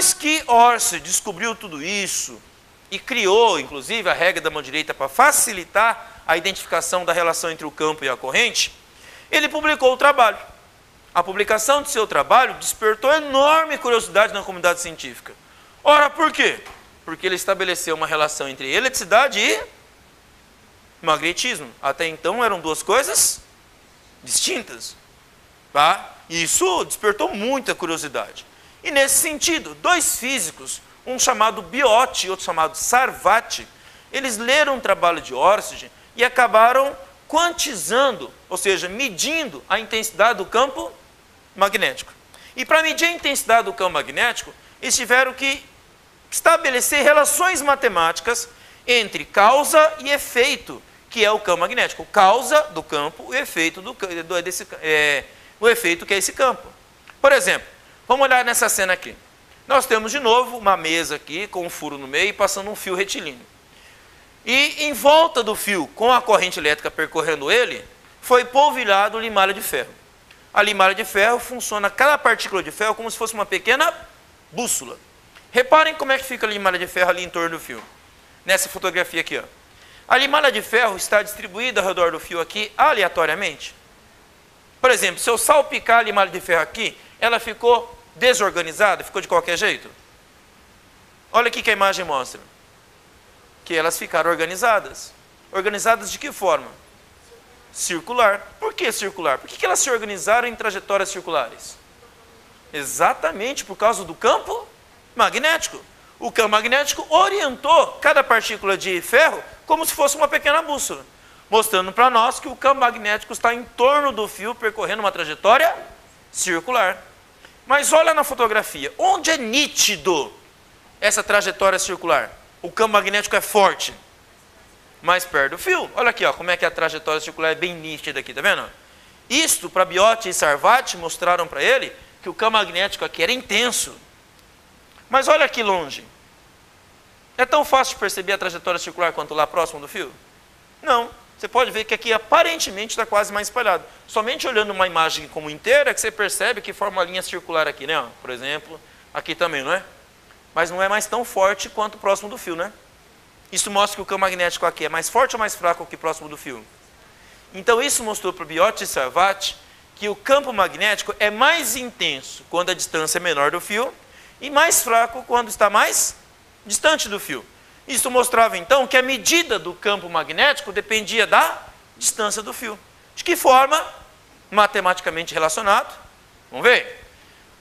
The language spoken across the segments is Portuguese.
Depois que Orsi descobriu tudo isso e criou, inclusive, a regra da mão direita para facilitar a identificação da relação entre o campo e a corrente, ele publicou o trabalho. A publicação de seu trabalho despertou enorme curiosidade na comunidade científica. Ora, por quê? Porque ele estabeleceu uma relação entre eletricidade e magnetismo. Até então eram duas coisas distintas. Tá? E isso despertou muita curiosidade. E nesse sentido, dois físicos, um chamado Biot e outro chamado Sarvati, eles leram um trabalho de Orsi e acabaram quantizando, ou seja, medindo a intensidade do campo magnético. E para medir a intensidade do campo magnético, eles tiveram que estabelecer relações matemáticas entre causa e efeito, que é o campo magnético. Causa do campo, o efeito, o efeito que é esse campo. Por exemplo, vamos olhar nessa cena aqui. Nós temos de novo uma mesa aqui com um furo no meio e passando um fio retilíneo. E em volta do fio, com a corrente elétrica percorrendo ele, foi polvilhado limalha de ferro. A limalha de ferro funciona, cada partícula de ferro, como se fosse uma pequena bússola. Reparem como é que fica a limalha de ferro ali em torno do fio. Nessa fotografia aqui, ó. A limalha de ferro está distribuída ao redor do fio aqui aleatoriamente. Por exemplo, se eu salpicar a limalha de ferro aqui, ela ficou desorganizada, ficou de qualquer jeito. Olha aqui que a imagem mostra. Que elas ficaram organizadas. Organizadas de que forma? Circular. Por que circular? Por que elas se organizaram em trajetórias circulares? Exatamente por causa do campo magnético. O campo magnético orientou cada partícula de ferro como se fosse uma pequena bússola, mostrando para nós que o campo magnético está em torno do fio, percorrendo uma trajetória circular. Mas olha na fotografia, onde é nítido essa trajetória circular? O campo magnético é forte, mais perto do fio. Olha aqui, ó, como é que a trajetória circular é bem nítida aqui, tá vendo? Isto, para Biot e Sarvati, mostraram para ele que o campo magnético aqui era intenso. Mas olha aqui longe. É tão fácil de perceber a trajetória circular quanto lá próximo do fio? Não. Você pode ver que aqui aparentemente está quase mais espalhado. Somente olhando uma imagem como inteira que você percebe que forma uma linha circular aqui, né? Por exemplo, aqui também, não é? Mas não é mais tão forte quanto próximo do fio, né? Isso mostra que o campo magnético aqui é mais forte ou mais fraco que próximo do fio? Então isso mostrou para Biot e Sarvati que o campo magnético é mais intenso quando a distância é menor do fio e mais fraco quando está mais distante do fio. Isso mostrava então que a medida do campo magnético dependia da distância do fio. De que forma? Matematicamente relacionado. Vamos ver?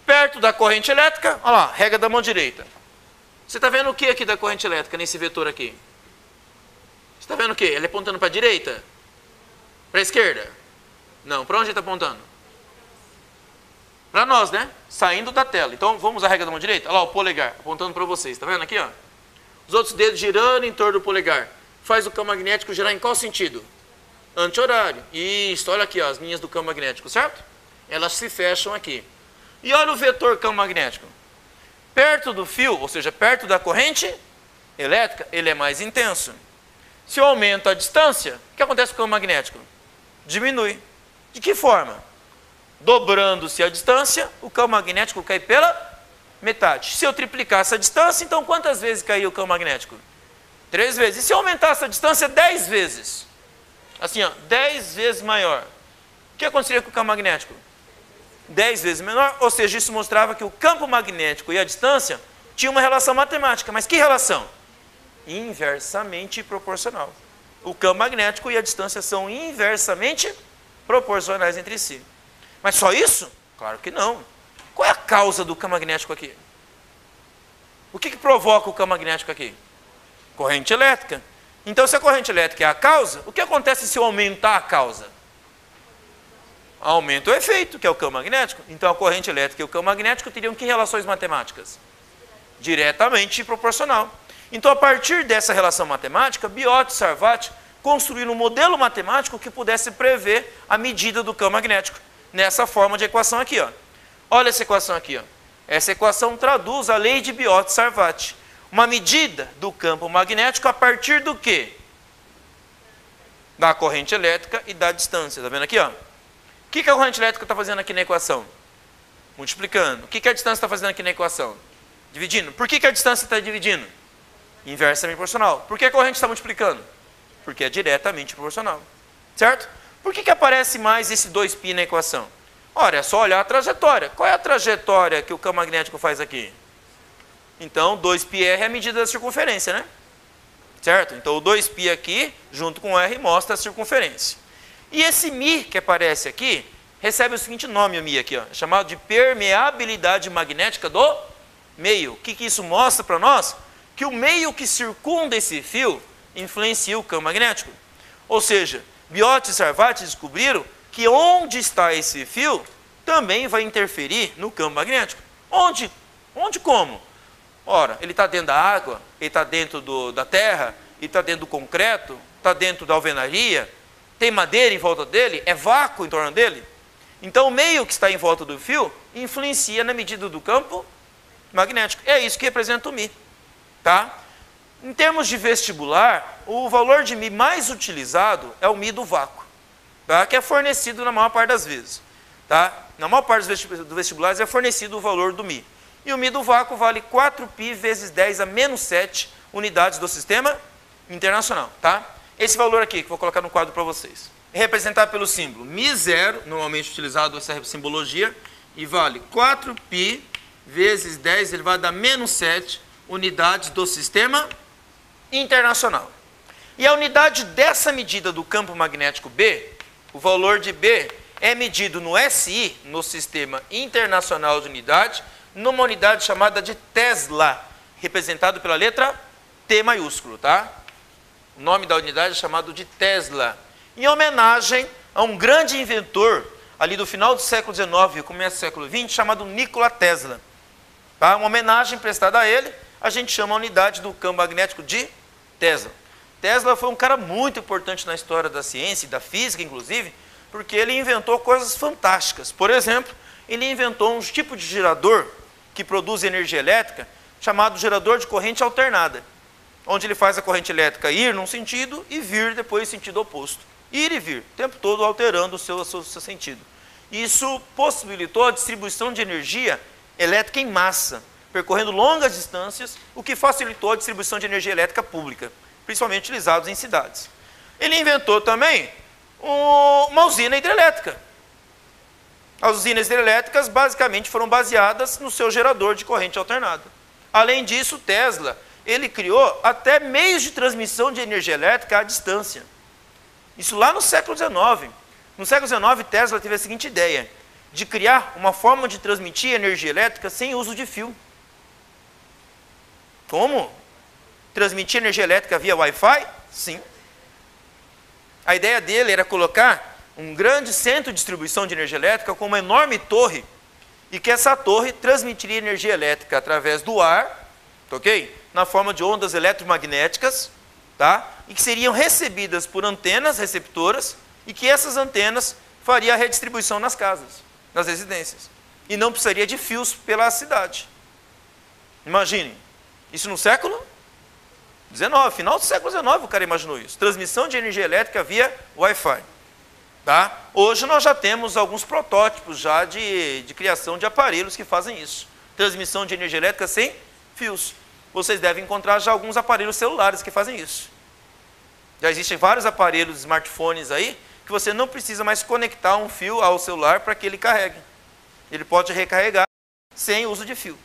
Perto da corrente elétrica, olha lá, regra da mão direita. Você está vendo o que aqui da corrente elétrica nesse vetor aqui? Você está vendo o que? Ele apontando para a direita? Para a esquerda? Não, para onde ele está apontando? Para nós, né? Saindo da tela. Então vamos usar a regra da mão direita? Olha lá o polegar, apontando para vocês. Está vendo aqui, ó? Os outros dedos girando em torno do polegar. Faz o campo magnético girar em qual sentido? Anti-horário. Isso, olha aqui, ó, as linhas do campo magnético, certo? Elas se fecham aqui. E olha o vetor campo magnético. Perto do fio, ou seja, perto da corrente elétrica, ele é mais intenso. Se eu aumento a distância, o que acontece com o campo magnético? Diminui. De que forma? Dobrando-se a distância, o campo magnético cai pela metade. Se eu triplicasse a distância, então quantas vezes caiu o campo magnético? 3 vezes. E se eu aumentasse a distância 10 vezes? Assim, ó, 10 vezes maior. O que aconteceria com o campo magnético? 10 vezes menor, ou seja, isso mostrava que o campo magnético e a distância tinham uma relação matemática. Mas que relação? Inversamente proporcional. O campo magnético e a distância são inversamente proporcionais entre si. Mas só isso? Claro que não. Qual é a causa do campo magnético aqui? O que provoca o campo magnético aqui? Corrente elétrica. Então, se a corrente elétrica é a causa, o que acontece se eu aumentar a causa? Aumenta o efeito, que é o campo magnético. Então, a corrente elétrica e o campo magnético teriam que relações matemáticas? Diretamente proporcional. Então, a partir dessa relação matemática, Biot e Sarvati construíram um modelo matemático que pudesse prever a medida do campo magnético. Nessa forma de equação aqui, ó. Olha essa equação aqui, ó. Essa equação traduz a lei de Biot e Sarvati. Uma medida do campo magnético a partir do quê? Da corrente elétrica e da distância. Está vendo aqui, ó? O que a corrente elétrica está fazendo aqui na equação? Multiplicando. O que a distância está fazendo aqui na equação? Dividindo. Por que a distância está dividindo? Inversamente proporcional. Por que a corrente está multiplicando? Porque é diretamente proporcional. Certo? Por que aparece mais esse 2π na equação? Ora, é só olhar a trajetória. Qual é a trajetória que o campo magnético faz aqui? Então, 2πr é a medida da circunferência, né? Certo? Então, o 2π aqui, junto com R, mostra a circunferência. E esse μ que aparece aqui, recebe o seguinte nome, o μ aqui, ó, chamado de permeabilidade magnética do meio. O que isso mostra para nós? Que o meio que circunda esse fio influencia o campo magnético. Ou seja, Biot e Sarvati descobriram que onde está esse fio também vai interferir no campo magnético. Onde? Onde como? Ora, ele está dentro da água, ele está dentro da terra, ele está dentro do concreto, está dentro da alvenaria, tem madeira em volta dele, é vácuo em torno dele. Então, o meio que está em volta do fio influencia na medida do campo magnético. É isso que representa o μ. Tá? Em termos de vestibular, o valor de μ mais utilizado é o μ do vácuo, tá? Que é fornecido na maior parte das vezes. Tá? Na maior parte dos vestibulares é fornecido o valor do μ. E o μ do vácuo vale 4π vezes 10 a menos 7 unidades do sistema internacional. Tá? Esse valor aqui, que eu vou colocar no quadro para vocês, é representado pelo símbolo μ0, normalmente utilizado essa simbologia, e vale 4π vezes 10 elevado a menos 7 unidades do sistema internacional. E a unidade dessa medida do campo magnético B, o valor de B é medido no SI, no Sistema Internacional de Unidade, numa unidade chamada de Tesla, representado pela letra T maiúsculo, tá? O nome da unidade é chamado de Tesla, em homenagem a um grande inventor ali do final do século XIX e começo do século XX, chamado Nikola Tesla. Tá? Uma homenagem prestada a ele, a gente chama a unidade do campo magnético de Tesla. Tesla foi um cara muito importante na história da ciência e da física, inclusive, porque ele inventou coisas fantásticas. Por exemplo, ele inventou um tipo de gerador que produz energia elétrica, chamado gerador de corrente alternada, onde ele faz a corrente elétrica ir num sentido e vir depois no sentido oposto. Ir e vir, o tempo todo alterando o seu sentido. Isso possibilitou a distribuição de energia elétrica em massa, percorrendo longas distâncias, o que facilitou a distribuição de energia elétrica pública, principalmente utilizados em cidades. Ele inventou também uma usina hidrelétrica. As usinas hidrelétricas basicamente foram baseadas no seu gerador de corrente alternada. Além disso, Tesla, ele criou até meios de transmissão de energia elétrica à distância. Isso lá no século XIX. No século XIX, Tesla teve a seguinte ideia, de criar uma forma de transmitir energia elétrica sem uso de fio. Como? Transmitir energia elétrica via Wi-Fi? Sim. A ideia dele era colocar um grande centro de distribuição de energia elétrica com uma enorme torre, e que essa torre transmitiria energia elétrica através do ar, ok? Na forma de ondas eletromagnéticas, tá? E que seriam recebidas por antenas receptoras, e que essas antenas fariam a redistribuição nas casas, nas residências. E não precisaria de fios pela cidade. Imaginem, isso no século XIX, final do século XIX o cara imaginou isso. Transmissão de energia elétrica via Wi-Fi. Tá? Hoje nós já temos alguns protótipos já de criação de aparelhos que fazem isso. Transmissão de energia elétrica sem fios. Vocês devem encontrar já alguns aparelhos celulares que fazem isso. Já existem vários aparelhos, smartphones aí, que você não precisa mais conectar um fio ao celular para que ele carregue. Ele pode recarregar sem uso de fio.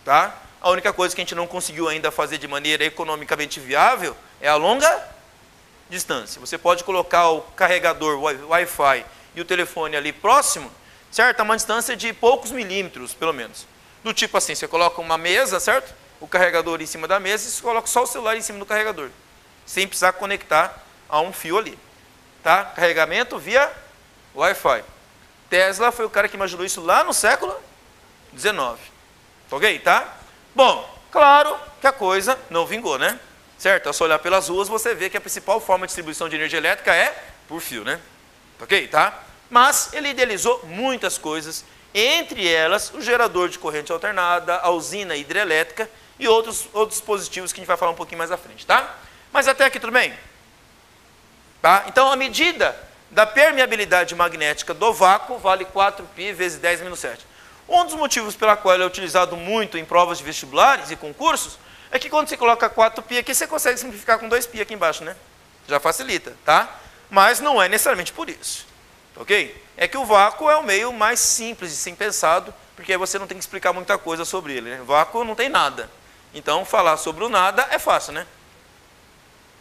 Tá? A única coisa que a gente não conseguiu ainda fazer de maneira economicamente viável é a longa distância. Você pode colocar o carregador Wi-Fi e o telefone ali próximo, certo? A uma distância de poucos milímetros, pelo menos. Do tipo assim, você coloca uma mesa, certo? O carregador em cima da mesa e você coloca só o celular em cima do carregador, sem precisar conectar a um fio ali. Tá? Carregamento via Wi-Fi. Tesla foi o cara que imaginou isso lá no século XIX. Ok? Tá? Bom, claro que a coisa não vingou, né? Certo? Ao só olhar pelas ruas, você vê que a principal forma de distribuição de energia elétrica é por fio, né? Ok? Tá? Mas ele idealizou muitas coisas, entre elas o gerador de corrente alternada, a usina hidrelétrica e outros dispositivos que a gente vai falar um pouquinho mais à frente, tá? Mas até aqui tudo bem? Tá? Então, a medida da permeabilidade magnética do vácuo vale 4π vezes 10 menos 7. Um dos motivos pela qual ele é utilizado muito em provas de vestibulares e concursos é que quando você coloca 4π aqui, você consegue simplificar com 2π aqui embaixo, né? Já facilita, tá? Mas não é necessariamente por isso, ok? É que o vácuo é o meio mais simples de ser pensado, porque aí você não tem que explicar muita coisa sobre ele, né? O vácuo não tem nada. Então, falar sobre o nada é fácil, né?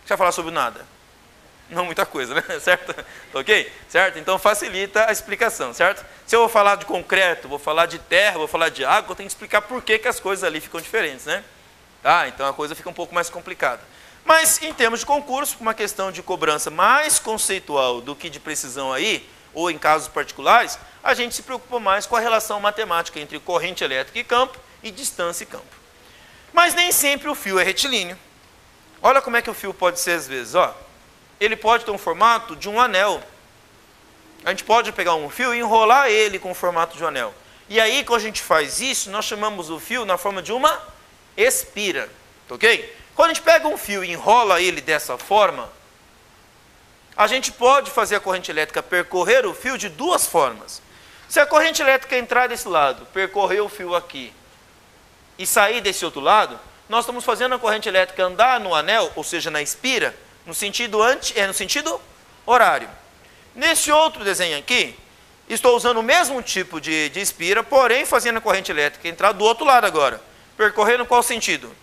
Você vai falar sobre o nada? Não muita coisa, né? Certo? Ok? Certo? Então, facilita a explicação, certo? Se eu vou falar de concreto, vou falar de terra, vou falar de água, eu tenho que explicar por que as coisas ali ficam diferentes, né? Tá? Então, a coisa fica um pouco mais complicada. Mas, em termos de concurso, por uma questão de cobrança mais conceitual do que de precisão aí, ou em casos particulares, a gente se preocupa mais com a relação matemática entre corrente elétrica e campo e distância e campo. Mas nem sempre o fio é retilíneo. Olha como é que o fio pode ser às vezes, ó. Ele pode ter um formato de um anel. A gente pode pegar um fio e enrolar ele com o formato de um anel. E aí, quando a gente faz isso, nós chamamos o fio na forma de uma espira, ok? Quando a gente pega um fio e enrola ele dessa forma, a gente pode fazer a corrente elétrica percorrer o fio de duas formas. Se a corrente elétrica entrar desse lado, percorrer o fio aqui e sair desse outro lado, nós estamos fazendo a corrente elétrica andar no anel, ou seja, na espira, no sentido horário. Nesse outro desenho aqui, estou usando o mesmo tipo de espira, porém fazendo a corrente elétrica entrar do outro lado agora, percorrendo qual sentido?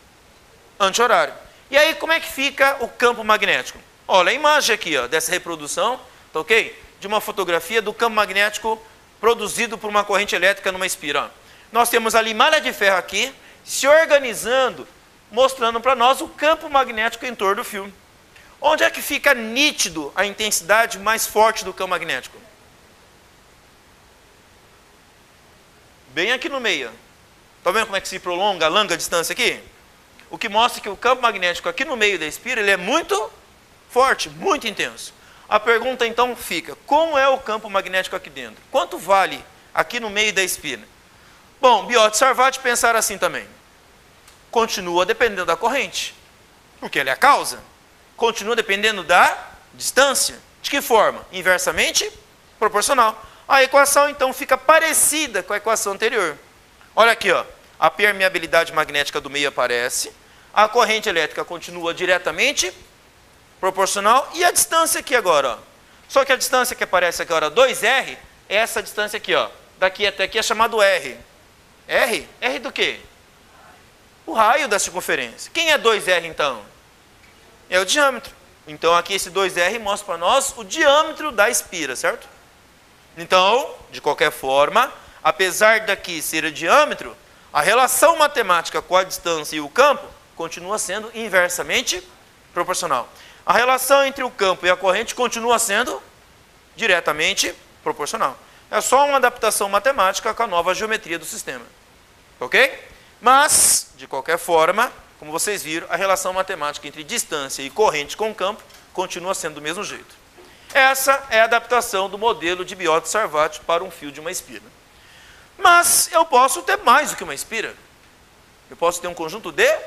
Anti-horário. E aí, como é que fica o campo magnético? Olha a imagem aqui, ó, dessa reprodução, tá ok? De uma fotografia do campo magnético produzido por uma corrente elétrica numa espira. Ó. Nós temos ali malha de ferro aqui, se organizando, mostrando para nós o campo magnético em torno do fio. Onde é que fica nítido a intensidade mais forte do campo magnético? Bem aqui no meio. Está vendo como é que se prolonga, alonga a distância aqui? O que mostra que o campo magnético aqui no meio da espira ele é muito forte, muito intenso. A pergunta então fica, como é o campo magnético aqui dentro? Quanto vale aqui no meio da espira? Bom, Biot e Sarvati pensaram assim também. Continua dependendo da corrente, porque ela é a causa. Continua dependendo da distância. De que forma? Inversamente proporcional. A equação, então, fica parecida com a equação anterior. Olha aqui, ó. A permeabilidade magnética do meio aparece, a corrente elétrica continua diretamente proporcional e a distância aqui agora, ó. Só que a distância que aparece aqui agora, 2R, é essa distância aqui, ó. Daqui até aqui é chamado R. R? R do quê? O raio da circunferência. Quem é 2R, então? É o diâmetro. Então, aqui esse 2R mostra para nós o diâmetro da espira, certo? Então, de qualquer forma, apesar daqui ser o diâmetro, a relação matemática com a distância e o campo continua sendo inversamente proporcional. A relação entre o campo e a corrente continua sendo diretamente proporcional. É só uma adaptação matemática com a nova geometria do sistema. Ok? Mas, de qualquer forma, como vocês viram, a relação matemática entre distância e corrente com campo continua sendo do mesmo jeito. Essa é a adaptação do modelo de Biot e Sarvati para um fio de uma espira. Mas eu posso ter mais do que uma espira. Eu posso ter um conjunto de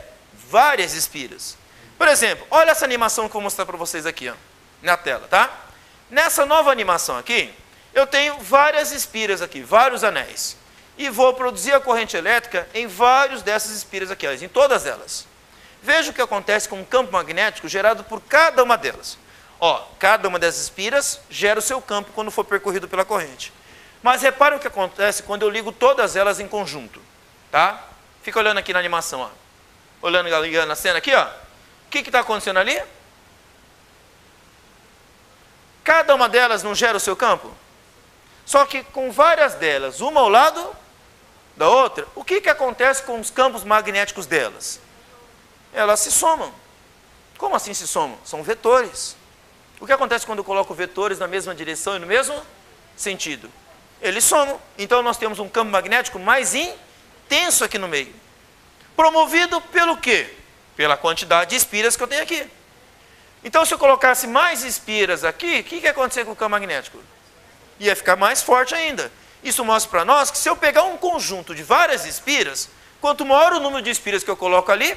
várias espiras. Por exemplo, olha essa animação que eu vou mostrar para vocês aqui, ó, na tela, tá? Nessa nova animação aqui, eu tenho várias espiras aqui, vários anéis. E vou produzir a corrente elétrica em vários dessas espiras aqui, em todas elas. Veja o que acontece com o campo magnético gerado por cada uma delas. Ó, cada uma dessas espiras gera o seu campo quando for percorrido pela corrente. Mas repare o que acontece quando eu ligo todas elas em conjunto, tá? Fica olhando aqui na animação, ó. Olhando na cena aqui, ó. O que está acontecendo ali? Cada uma delas não gera o seu campo? Só que com várias delas, uma ao lado da outra, o que acontece com os campos magnéticos delas? Elas se somam. Como assim se somam? São vetores. O que acontece quando eu coloco vetores na mesma direção e no mesmo sentido? Eles somam. Então nós temos um campo magnético mais intenso aqui no meio. Promovido pelo quê? Pela quantidade de espiras que eu tenho aqui. Então se eu colocasse mais espiras aqui, o que ia acontecer com o campo magnético? Ia ficar mais forte ainda. Isso mostra para nós que se eu pegar um conjunto de várias espiras, quanto maior o número de espiras que eu coloco ali,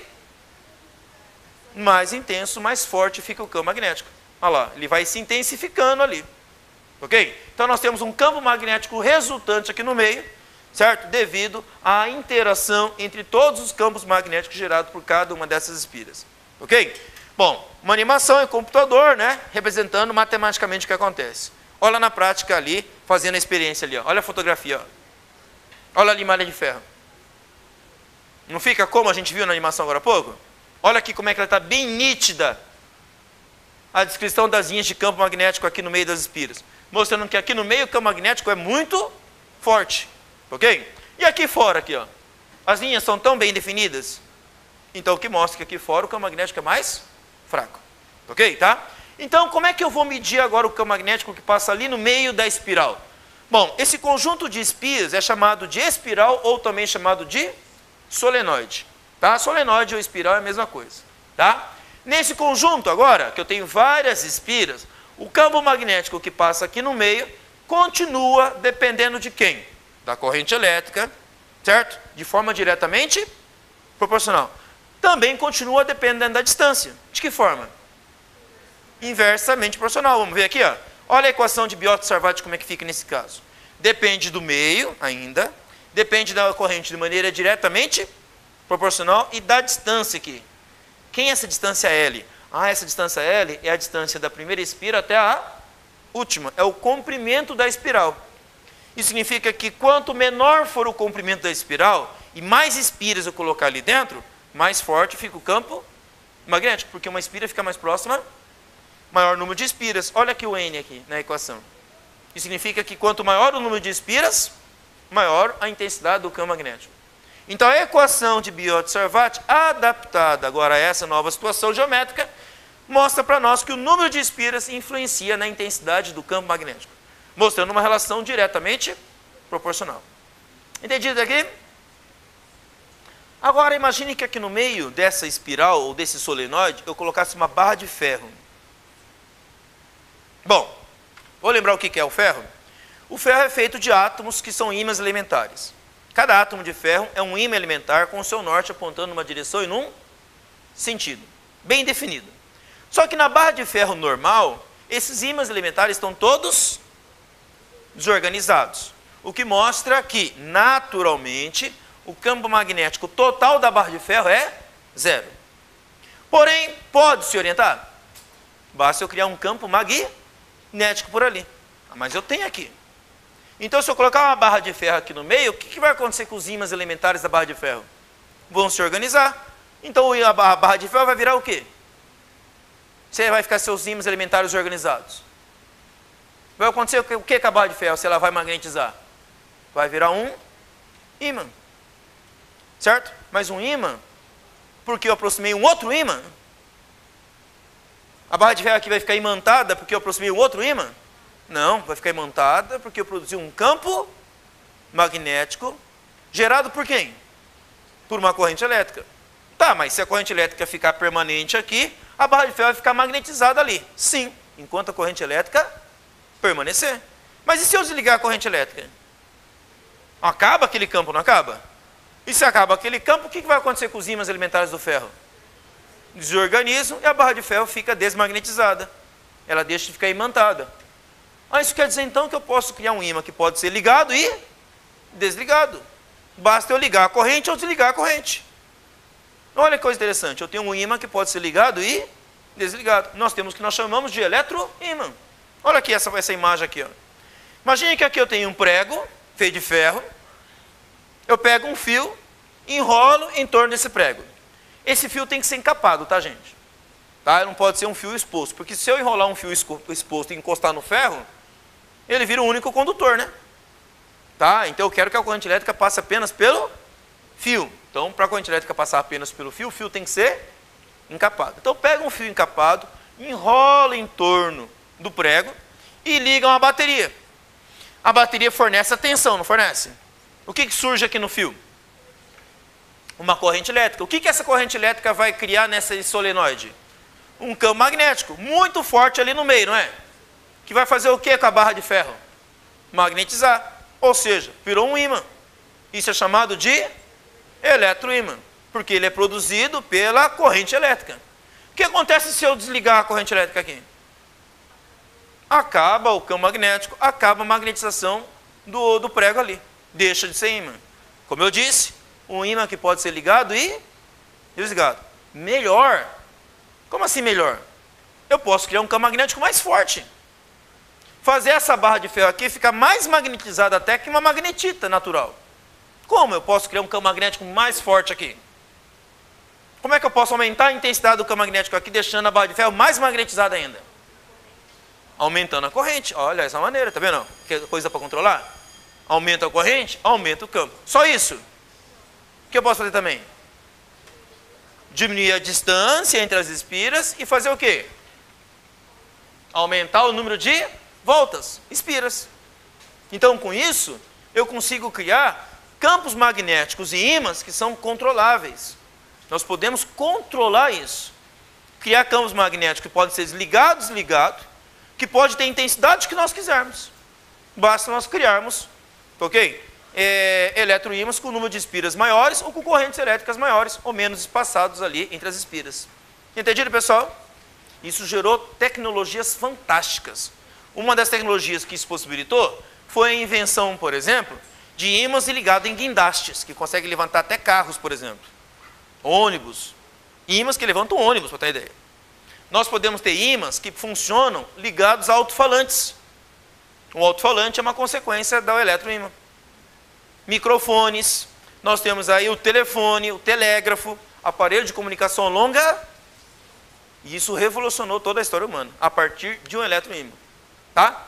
mais intenso, mais forte fica o campo magnético. Olha lá, ele vai se intensificando ali. Ok? Então nós temos um campo magnético resultante aqui no meio. certo? Devido à interação entre todos os campos magnéticos gerados por cada uma dessas espiras. Ok? Bom, uma animação em computador, né? Representando matematicamente o que acontece. Olha na prática ali, fazendo a experiência ali. Ó. Olha a fotografia. Ó. Olha ali a malha de ferro. Não fica como a gente viu na animação agora há pouco? Olha aqui como é que ela está bem nítida. A descrição das linhas de campo magnético aqui no meio das espiras. Mostrando que aqui no meio o campo magnético é muito forte. Ok? E aqui fora, aqui, ó. As linhas são tão bem definidas. Então, o que mostra que aqui fora o campo magnético é mais fraco. Ok? Tá? Então, como é que eu vou medir agora o campo magnético que passa ali no meio da espiral? Bom, esse conjunto de espiras é chamado de espiral ou também chamado de solenoide. Tá? Solenoide ou espiral é a mesma coisa. Tá? Nesse conjunto agora, que eu tenho várias espiras, o campo magnético que passa aqui no meio continua dependendo de quem? Da corrente elétrica, certo? De forma diretamente proporcional. Também continua dependendo da distância. De que forma? Inversamente proporcional. Vamos ver aqui, ó. Olha a equação de Biot-Sarvati como é que fica nesse caso. Depende do meio ainda, depende da corrente de maneira diretamente proporcional e da distância aqui. Quem é essa distância L? Ah, essa distância L é a distância da primeira espira até a última. É o comprimento da espiral. Isso significa que quanto menor for o comprimento da espiral e mais espiras eu colocar ali dentro, mais forte fica o campo magnético, porque uma espira fica mais próxima, maior número de espiras. Olha aqui o N aqui na equação. Isso significa que quanto maior o número de espiras, maior a intensidade do campo magnético. Então a equação de Biot-Sarvati, adaptada agora a essa nova situação geométrica, mostra para nós que o número de espiras influencia na intensidade do campo magnético, mostrando uma relação diretamente proporcional. Entendido aqui? Agora imagine que aqui no meio dessa espiral ou desse solenoide eu colocasse uma barra de ferro. Bom, vou lembrar o que é o ferro? O ferro é feito de átomos que são ímãs elementares. Cada átomo de ferro é um ímã elementar com o seu norte apontando numa direção e num sentido, bem definido. Só que na barra de ferro normal, esses ímãs elementares estão todos desorganizados, o que mostra que, naturalmente, o campo magnético total da barra de ferro é zero. Porém, pode-se orientar? Basta eu criar um campo magnético por ali. Mas eu tenho aqui. Então, se eu colocar uma barra de ferro aqui no meio, o que vai acontecer com os ímãs elementares da barra de ferro? Vão se organizar. Então, a barra de ferro vai virar o quê? Você vai ficar seus ímãs elementares organizados. Vai acontecer o que com a barra de ferro se ela vai magnetizar? Vai virar um ímã. Certo? Mas um ímã, porque eu aproximei um outro ímã? A barra de ferro aqui vai ficar imantada porque eu aproximei um outro ímã? Não, vai ficar imantada porque eu produzi um campo magnético gerado por quem? Por uma corrente elétrica. Tá, mas se a corrente elétrica ficar permanente aqui, a barra de ferro vai ficar magnetizada ali. Sim, enquanto a corrente elétrica permanecer. Mas e se eu desligar a corrente elétrica? Acaba aquele campo, não acaba? E se acaba aquele campo, o que vai acontecer com os ímãs elementares do ferro? Desorganizam e a barra de ferro fica desmagnetizada. Ela deixa de ficar imantada. Isso quer dizer então que eu posso criar um ímã que pode ser ligado e desligado. Basta eu ligar a corrente ou desligar a corrente. Olha que coisa interessante, eu tenho um ímã que pode ser ligado e desligado. Nós temos o que nós chamamos de eletroímã. Olha aqui essa imagem aqui. Ó. Imagine que aqui eu tenho um prego feito de ferro. Eu pego um fio e enrolo em torno desse prego. Esse fio tem que ser encapado, tá, gente? Tá? Não pode ser um fio exposto, porque se eu enrolar um fio exposto e encostar no ferro, ele vira um único condutor, né? Tá? Então eu quero que a corrente elétrica passe apenas pelo fio. Então, para a corrente elétrica passar apenas pelo fio, o fio tem que ser encapado. Então, pega um fio encapado, enrola em torno do prego e liga uma bateria. A bateria fornece a tensão, não fornece? O que surge aqui no fio? Uma corrente elétrica. O que essa corrente elétrica vai criar nessa solenoide? Um campo magnético muito forte ali no meio, não é? Que vai fazer o que com a barra de ferro? Magnetizar. Ou seja, virou um ímã. Isso é chamado de eletroímã, porque ele é produzido pela corrente elétrica. O que acontece se eu desligar a corrente elétrica aqui? Acaba o campo magnético, acaba a magnetização do prego ali. deixa de ser ímã. Como eu disse, um ímã que pode ser ligado e desligado. Melhor. Como assim melhor? Eu posso criar um campo magnético mais forte. Fazer essa barra de ferro aqui ficar mais magnetizada até que uma magnetita natural. Como eu posso criar um campo magnético mais forte aqui? Como é que eu posso aumentar a intensidade do campo magnético aqui, deixando a barra de ferro mais magnetizada ainda? Aumentando a corrente. Olha, essa maneira, tá vendo? Que coisa para controlar? Aumenta a corrente, aumenta o campo. Só isso. O que eu posso fazer também? Diminuir a distância entre as espiras e fazer o quê? Aumentar o número de voltas, espiras. Então, com isso, eu consigo criar campos magnéticos e ímãs que são controláveis. Nós podemos controlar isso. Criar campos magnéticos que podem ser ligados, desligados, que pode ter a intensidade que nós quisermos. Basta nós criarmos, ok? Eletroímãs com número de espiras maiores ou com correntes elétricas maiores ou menos espaçados ali entre as espiras. Entendido, pessoal? Isso gerou tecnologias fantásticas. Uma das tecnologias que isso possibilitou foi a invenção, por exemplo, de ímãs ligados em guindastes, que conseguem levantar até carros, por exemplo. Ônibus. Ímãs que levantam ônibus, para ter ideia. Nós podemos ter ímãs que funcionam ligados a alto-falantes. O alto-falante é uma consequência do eletroímã. Microfones. Nós temos aí o telefone, o telégrafo, aparelho de comunicação longa. E isso revolucionou toda a história humana, a partir de um eletroímã. Tá?